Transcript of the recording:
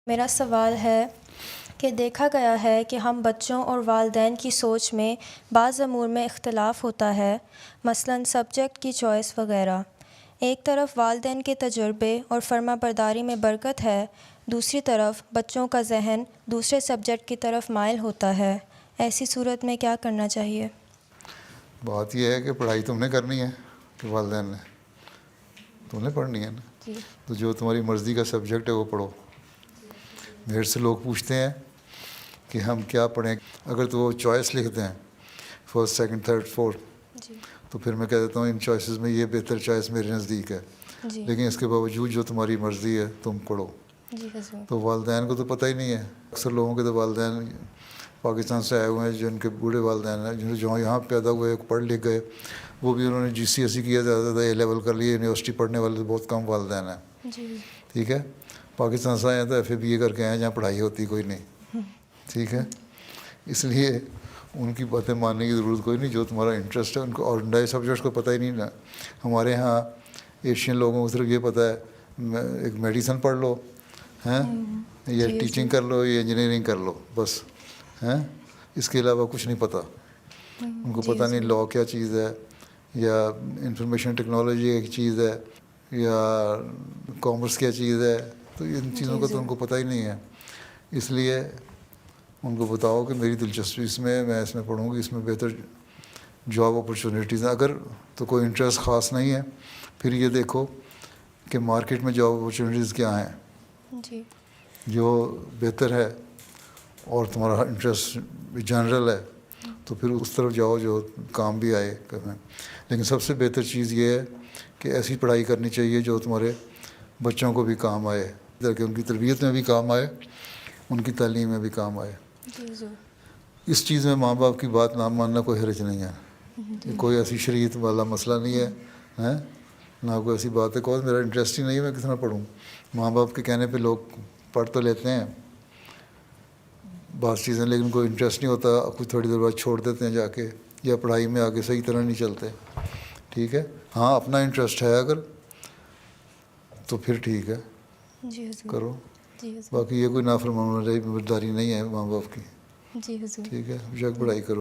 میرا سوال ہے کہ دیکھا گیا ہے کہ ہم بچوں اور والدین کی سوچ میں بعض امور میں اختلاف ہوتا ہے، مثلاً سبجیکٹ کی چوائس وغیرہ۔ ایک طرف والدین کے تجربے اور فرما برداری میں برکت ہے، دوسری طرف بچوں کا ذہن دوسرے سبجیکٹ کی طرف مائل ہوتا ہے۔ ایسی صورت میں کیا کرنا چاہیے؟ بات یہ ہے کہ پڑھائی تم نے کرنی ہے کہ والدین نے؟ تم نے پڑھنی ہے نا، تو جو تمہاری مرضی کا سبجیکٹ ہے وہ پڑھو۔ میرے سے لوگ پوچھتے ہیں کہ ہم کیا پڑھیں، اگر تو وہ چوائس لکھتے ہیں فرسٹ، سیکنڈ، تھرڈ، فورتھ، تو پھر میں کہہ دیتا ہوں ان چوائسیز میں یہ بہتر چوائس میرے نزدیک ہے، لیکن اس کے باوجود جو تمہاری مرضی ہے تم پڑھو۔ تو والدین کو تو پتہ ہی نہیں ہے، اکثر لوگوں کے تو والدین پاکستان سے آئے ہوئے ہیں، جن کے بوڑھے والدین ہیں، جو یہاں پیدا ہوئے، پڑھ لکھ گئے، وہ بھی انہوں نے جی سی ایس ای کیا، زیادہ اے لیول کر لیے، یونیورسٹی پڑھنے والے تو بہت کم والدین ہیں۔ ٹھیک ہے، پاکستان سے آئے ہیں تو ایف اے بی اے کر کے آئے ہیں جہاں پڑھائی ہوتی کوئی نہیں۔ ٹھیک ہے، اس لیے ان کی باتیں ماننے کی ضرورت کوئی نہیں، جو تمہارا انٹرسٹ ہے ان کو، اور نئے سبجیکٹس کو پتہ ہی نہیں نا۔ ہمارے ہاں ایشین لوگوں کو صرف یہ پتہ ہے ایک میڈیسن پڑھ لو ہیں، یا ٹیچنگ کر لو، یا انجینئرنگ کر لو، بس ہیں، اس کے علاوہ کچھ نہیں پتہ ان کو۔ پتہ نہیں لاء کیا چیز ہے، یا انفارمیشن ٹیکنالوجی ایک چیز ہے، یا کامرس کیا چیز ہے، تو ان چیزوں کا تو ان کو پتہ ہی نہیں ہے۔ اس لیے ان کو بتاؤ کہ میری دلچسپی اس میں، میں اس میں پڑھوں گی، اس میں بہتر جاب اپرچونیٹیز ہیں۔ اگر تو کوئی انٹرسٹ خاص نہیں ہے، پھر یہ دیکھو کہ مارکیٹ میں جاب اپرچونیٹیز کیا ہیں جو بہتر ہے، اور تمہارا انٹرسٹ جنرل ہے تو پھر اس طرف جاؤ جو کام بھی آئے کرنا۔ لیکن سب سے بہتر چیز یہ ہے کہ ایسی پڑھائی کرنی چاہیے جو تمہارے بچوں کو بھی کام آئے، کہ ان کی تربیت میں بھی کام آئے، ان کی تعلیم میں بھی کام آئے۔ اس چیز میں ماں باپ کی بات نہ ماننا کوئی حرج نہیں ہے، کوئی ایسی شریعت والا مسئلہ نہیں ہے، نہ کوئی ایسی بات ہے کہ میرا انٹرسٹ ہی نہیں ہے میں کس طرح پڑھوں۔ ماں باپ کے کہنے پہ لوگ پڑھ تو لیتے ہیں بعض چیزیں، لیکن کوئی انٹرسٹ نہیں ہوتا، کچھ تھوڑی دیر بعد چھوڑ دیتے ہیں جا کے، یا پڑھائی میں آگے صحیح طرح نہیں چلتے۔ ٹھیک ہے، ہاں اپنا انٹرسٹ ہے اگر تو پھر ٹھیک ہے کرو، باقی یہ کوئی نافرمانی برداری نہیں ہے ماں باپ کی۔ ٹھیک ہے، بے شک پڑھائی کرو۔